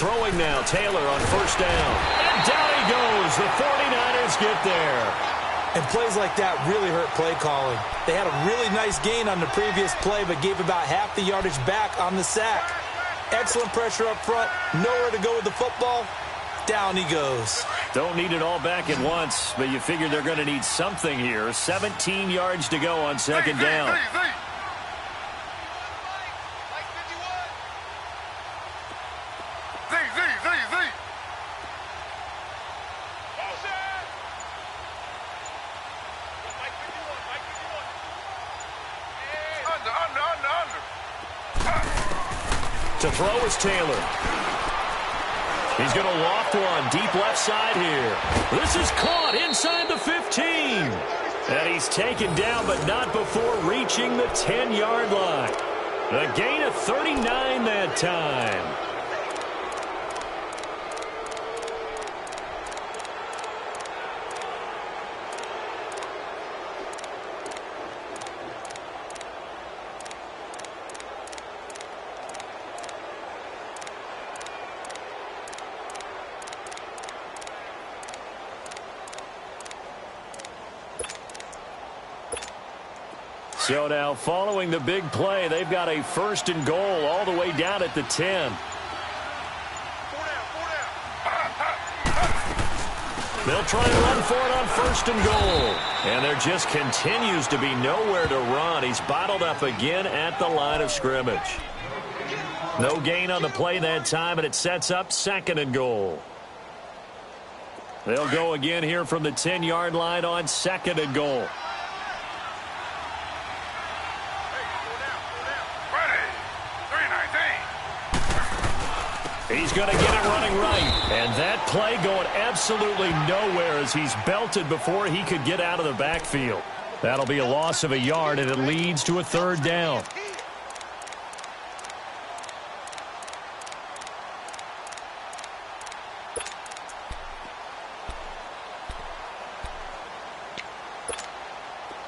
Throwing now, Taylor on 1st down. And down he goes. The 49ers get there. And plays like that really hurt play calling. They had a really nice gain on the previous play, but gave about half the yardage back on the sack. Excellent pressure up front. Nowhere to go with the football. Down he goes. Don't need it all back at once, but you figure they're going to need something here. 17 yards to go on 2nd down. To throw is Taylor. He's going to loft one deep left side here. This is caught inside the 15. And he's taken down, but not before reaching the 10-yard line. A gain of 39 that time. So now, following the big play, they've got a 1st and goal all the way down at the 10. They'll try and run for it on 1st and goal. And there just continues to be nowhere to run. He's bottled up again at the line of scrimmage. No gain on the play that time, and it sets up 2nd and goal. They'll go again here from the 10-yard line on 2nd and goal. He's going to get it running right. And that play going absolutely nowhere as he's belted before he could get out of the backfield. That'll be a loss of a yard, and it leads to a 3rd down.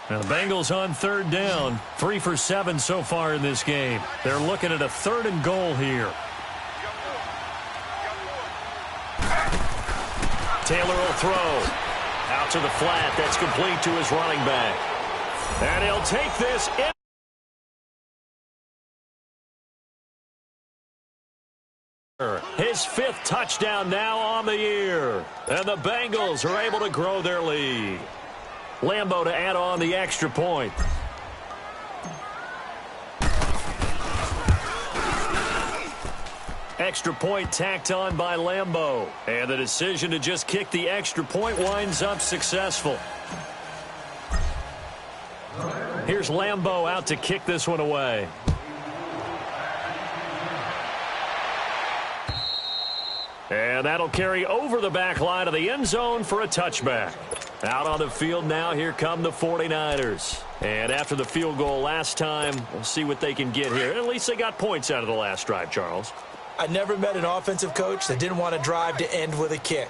Now the Bengals on 3rd down. 3 for 7 so far in this game. They're looking at a 3rd and goal here. Taylor will throw. Out to the flat. That's complete to his running back. And he'll take this in. His 5th touchdown now on the year. And the Bengals are able to grow their lead. Lambo to add on the extra point. Extra point tacked on by Lambo. And the decision to just kick the extra point winds up successful. Here's Lambo out to kick this one away. And that'll carry over the back line of the end zone for a touchback. Out on the field now, here come the 49ers. And after the field goal last time, we'll see what they can get here. At least they got points out of the last drive, Charles. I never met an offensive coach that didn't want to drive to end with a kick.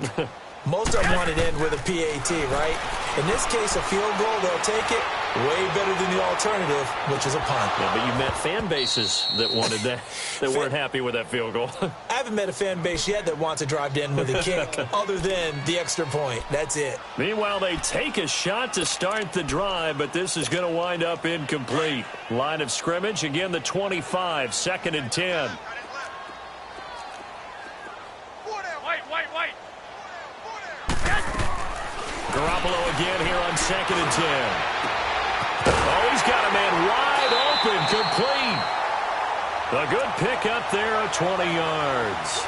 Most of them want to end with a PAT, right? In this case, a field goal, they'll take it. Way better than the alternative, which is a punt. Yeah, but you met fan bases that wanted that, that weren't happy with that field goal. I haven't met a fan base yet that wants to drive to end with a kick other than the extra point. That's it. Meanwhile, they take a shot to start the drive, but this is going to wind up incomplete. Line of scrimmage, again, the 25, 2nd and 10. Garoppolo again here on 2nd and 10. Oh, he's got a man wide open, complete. A good pickup there of 20 yards.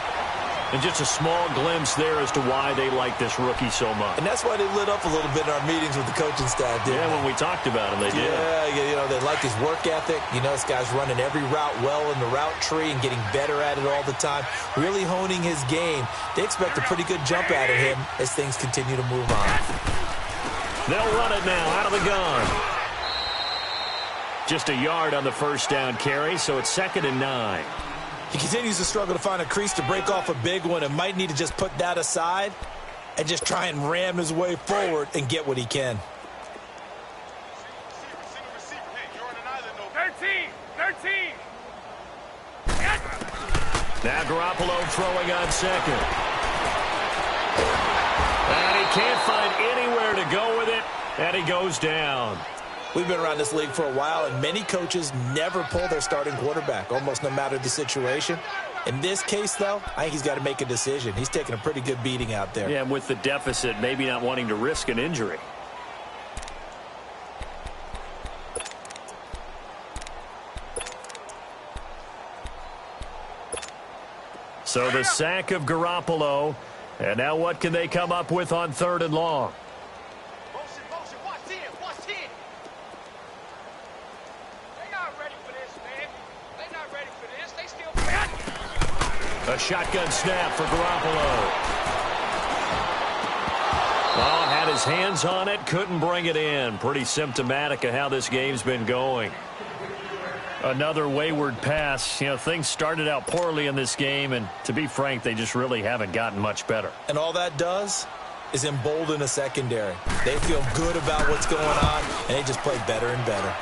And just a small glimpse there as to why they like this rookie so much. And that's why they lit up a little bit in our meetings with the coaching staff, didn't they? When we talked about him, they did. Yeah, you know, they like his work ethic. You know, this guy's running every route well in the route tree and getting better at it all the time, really honing his game. They expect a pretty good jump out of him as things continue to move on. They'll run it now out of the gun. Just a yard on the first down carry, so it's 2nd and 9. He continues to struggle to find a crease to break off a big one and might need to just put that aside and just try and ram his way forward and get what he can. 13. Now Garoppolo throwing on 2nd. And he can't find anywhere to go with it, and he goes down. We've been around this league for a while, and many coaches never pull their starting quarterback, almost no matter the situation. In this case, though, I think he's got to make a decision. He's taking a pretty good beating out there. Yeah, and with the deficit, maybe not wanting to risk an injury. So the sack of Garoppolo, and now what can they come up with on 3rd and long? A shotgun snap for Garoppolo. Oh, had his hands on it, couldn't bring it in. Pretty symptomatic of how this game's been going. Another wayward pass. You know, things started out poorly in this game, and to be frank, they just really haven't gotten much better. And all that does is embolden a secondary. They feel good about what's going on, and they just play better and better.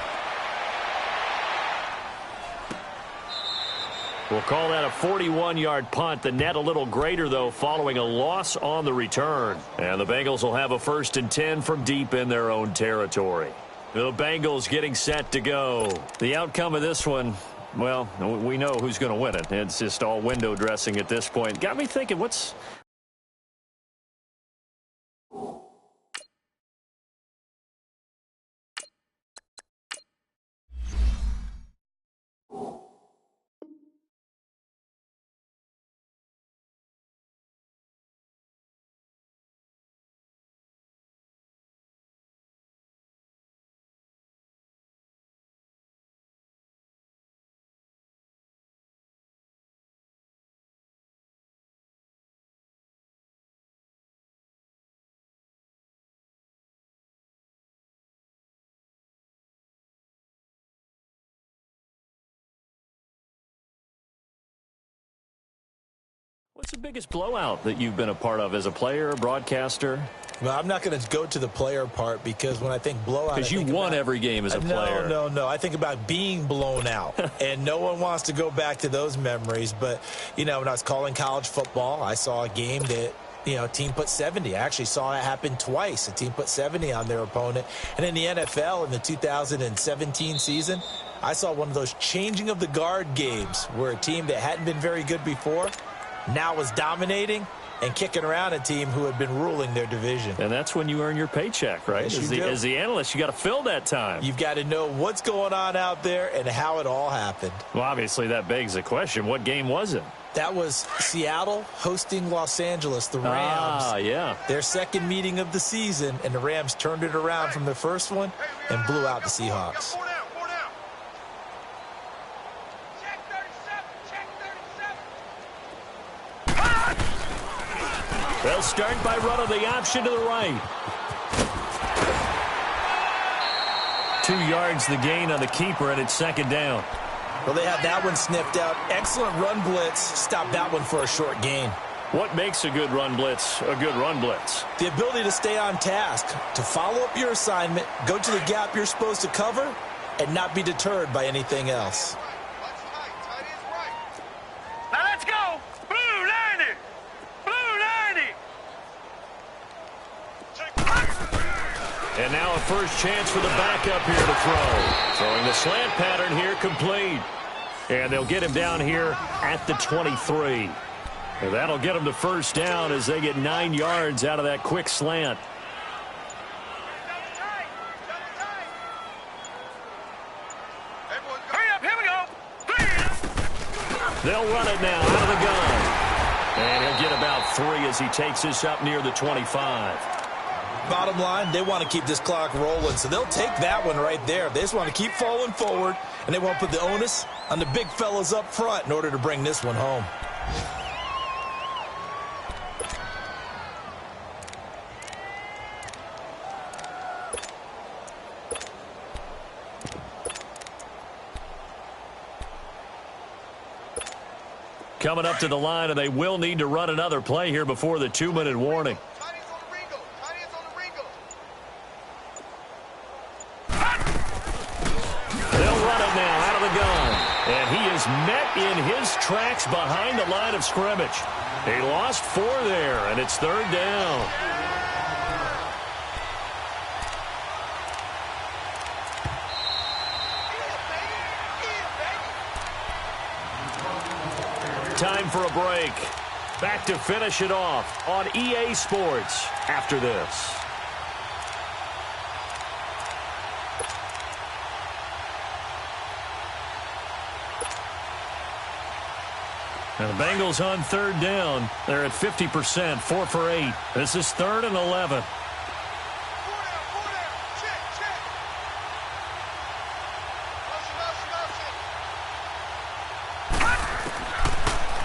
We'll call that a 41-yard punt. The net a little greater, though, following a loss on the return. And the Bengals will have a 1st and 10 from deep in their own territory. The Bengals getting set to go. The outcome of this one, well, we know who's going to win it. It's just all window dressing at this point. Got me thinking, what's... What's the biggest blowout that you've been a part of as a player, broadcaster? Well, I'm not going to go to the player part because when I think blowout, because you won every game as a player. No. I think about being blown out, and no one wants to go back to those memories. But, you know, when I was calling college football, I saw a game that, you know, a team put 70. I actually saw it happen twice. A team put 70 on their opponent. And in the NFL in the 2017 season, I saw one of those changing of the guard games where a team that hadn't been very good before now was dominating and kicking around a team who had been ruling their division. And that's when you earn your paycheck, right? Yes, As the analyst, you got to fill that time. You've got to know what's going on out there and how it all happened. Well, obviously, that begs the question, what game was it? That was Seattle hosting Los Angeles, the Rams. Ah, yeah. Their second meeting of the season, and the Rams turned it around from the first one and blew out the Seahawks. They'll start by running the option to the right. 2 yards the gain on the keeper, and it's second down. Well, they had that one sniffed out. Excellent run blitz. Stopped that one for a short gain. What makes a good run blitz a good run blitz? The ability to stay on task, to follow up your assignment, go to the gap you're supposed to cover, and not be deterred by anything else. Now let's go. Blue 90. Blue 90. And now a first chance for the backup here to throw. Throwing the slant pattern here complete. And they'll get him down here at the 23. And that'll get them the first down as they get 9 yards out of that quick slant. Hurry up, here we go. They'll run it now out of the gun. And he'll get about 3 as he takes this up near the 25. Bottom line, they want to keep this clock rolling, so they'll take that one right there. They just want to keep falling forward, and they won't put the onus on the big fellas up front in order to bring this one home. Coming up to the line, and they will need to run another play here before the 2-minute warning. They'll run it now out of the gun. And he is met in his tracks behind the line of scrimmage. He lost 4 there, and it's third down. Time for a break. Back to finish it off on EA Sports after this. And the Bengals on third down. They're at 50%, 4 for 8. This is 3rd and 11.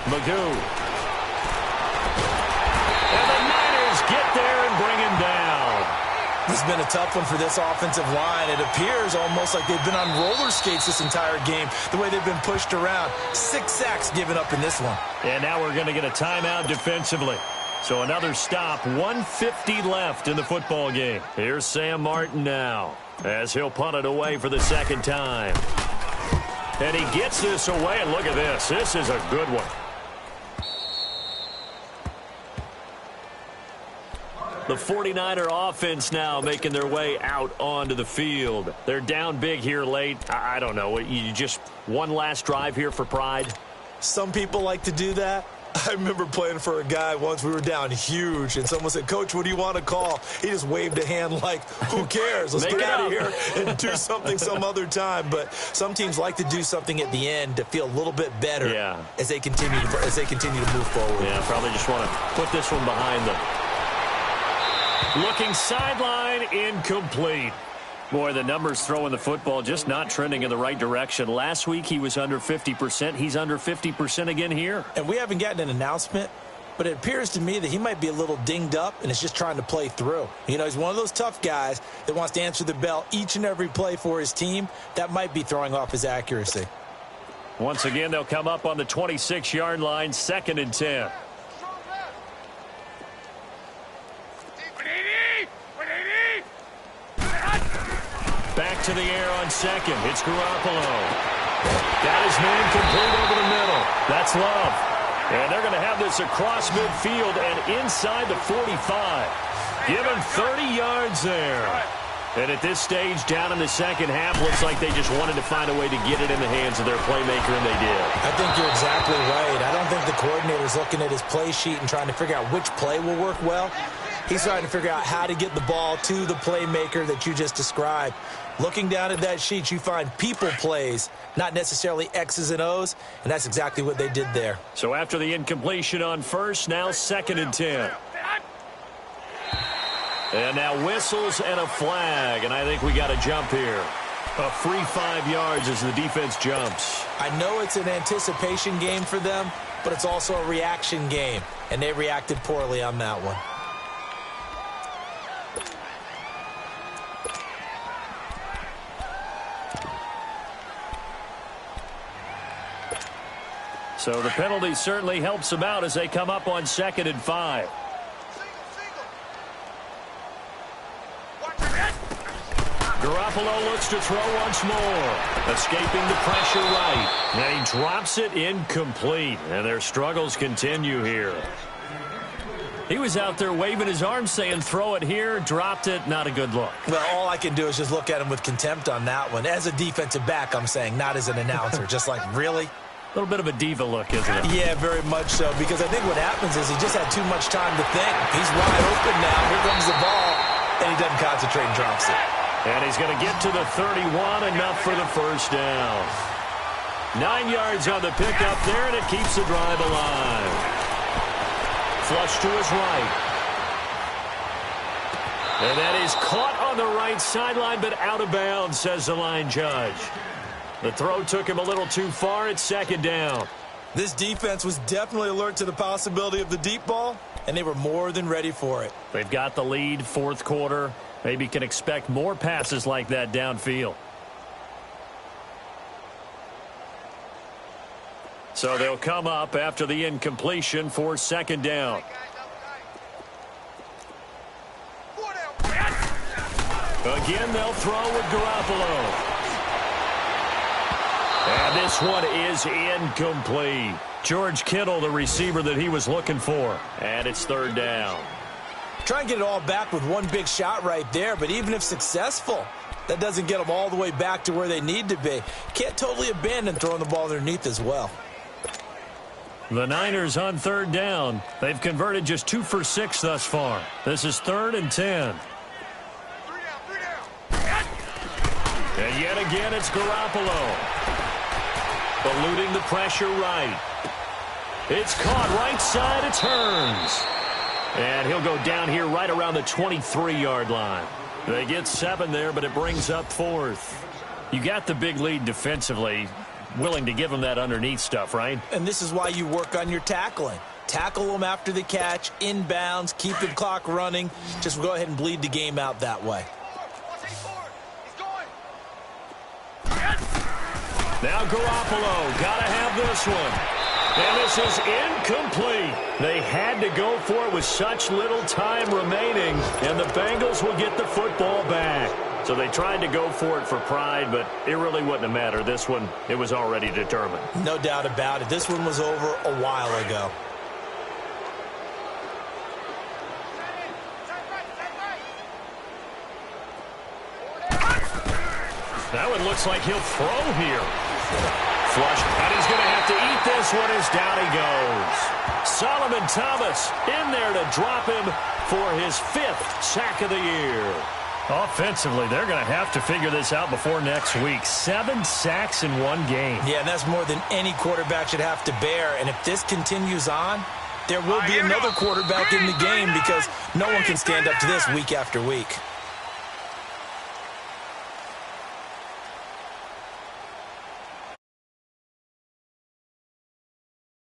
Magoo. And the Niners get there and bring him down. This has been a tough one for this offensive line. It appears almost like they've been on roller skates this entire game, the way they've been pushed around. 6 sacks given up in this one. And now we're going to get a timeout defensively. So another stop, 1:50 left in the football game. Here's Sam Martin now as he'll punt it away for the second time. And he gets this away, and look at this. This is a good one. The 49er offense now making their way out onto the field. They're down big here late. I don't know. You just one last drive here for pride? Some people like to do that. I remember playing for a guy once. We were down huge, and someone said, "Coach, what do you want to call?" He just waved a hand like, who cares? Let's get out of here and do something some other time. But some teams like to do something at the end to feel a little bit better as they continue to move forward. Yeah, probably just want to put this one behind them. Looking sideline, incomplete. Boy, the numbers throwing the football just not trending in the right direction. Last week he was under 50%. He's under 50% again here. And we haven't gotten an announcement, but it appears to me that he might be a little dinged up and is just trying to play through. You know, he's one of those tough guys that wants to answer the bell each and every play for his team. That might be throwing off his accuracy. Once again, they'll come up on the 26-yard line, 2nd and 10. Back to the air on second. It's Garoppolo. Got his man complete over the middle. That's Love. And they're going to have this across midfield and inside the 45. Give him 30 yards there. And at this stage, down in the second half, looks like they just wanted to find a way to get it in the hands of their playmaker, and they did. I think you're exactly right. I don't think the coordinator's looking at his play sheet and trying to figure out which play will work well. He's trying to figure out how to get the ball to the playmaker that you just described. Looking down at that sheet, you find people plays, not necessarily X's and O's, and that's exactly what they did there. So after the incompletion on first, now 2nd and 10. And now whistles and a flag, and I think we got a jump here. A free 5 yards as the defense jumps. I know it's an anticipation game for them, but it's also a reaction game, and they reacted poorly on that one. So the penalty certainly helps them out as they come up on 2nd and 5. Garoppolo looks to throw once more. Escaping the pressure right. And he drops it incomplete. And their struggles continue here. He was out there waving his arms saying throw it here, dropped it, not a good look. Well, all I can do is just look at him with contempt on that one. As a defensive back, I'm saying, not as an announcer. Just like, really? A little bit of a diva look, isn't it? Yeah, very much so, because I think what happens is he just had too much time to think. He's wide open now. Here comes the ball, and he doesn't concentrate and drops it. And he's going to get to the 31, enough for the first down. 9 yards on the pickup there, and it keeps the drive alive. Flush to his right. And that is caught on the right sideline, but out of bounds, says the line judge. The throw took him a little too far. It's 2nd down. This defense was definitely alert to the possibility of the deep ball, and they were more than ready for it. They've got the lead, 4th quarter. Maybe can expect more passes like that downfield. So they'll come up after the incompletion for 2nd down. Again, they'll throw with Garoppolo. And this one is incomplete. George Kittle, the receiver that he was looking for. And it's 3rd down. Try and get it all back with one big shot right there, but even if successful, that doesn't get them all the way back to where they need to be. Can't totally abandon throwing the ball underneath as well. The Niners on 3rd down. They've converted just 2 for 6 thus far. This is 3rd and 10. And yet again, it's Garoppolo. Eluding the pressure right. It's caught right side. It turns. And he'll go down here right around the 23-yard line. They get 7 there, but it brings up 4th. You got the big lead defensively. Willing to give them that underneath stuff, right? And this is why you work on your tackling. Tackle them after the catch, inbounds, keep the clock running. Just go ahead and bleed the game out that way. Now Garoppolo, got to have this one. And this is incomplete. They had to go for it with such little time remaining, and the Bengals will get the football back. So they tried to go for it for pride, but it really wouldn't have mattered. This one, it was already determined. No doubt about it. This one was over a while ago. That one looks like he'll throw here. Flush, and he's going to have to eat this one as down he goes. Solomon Thomas in there to drop him for his 5th sack of the year. Offensively, they're going to have to figure this out before next week. 7 sacks in one game. Yeah, and that's more than any quarterback should have to bear. And if this continues on, there will be another quarterback in the game because no one can stand up to this week after week.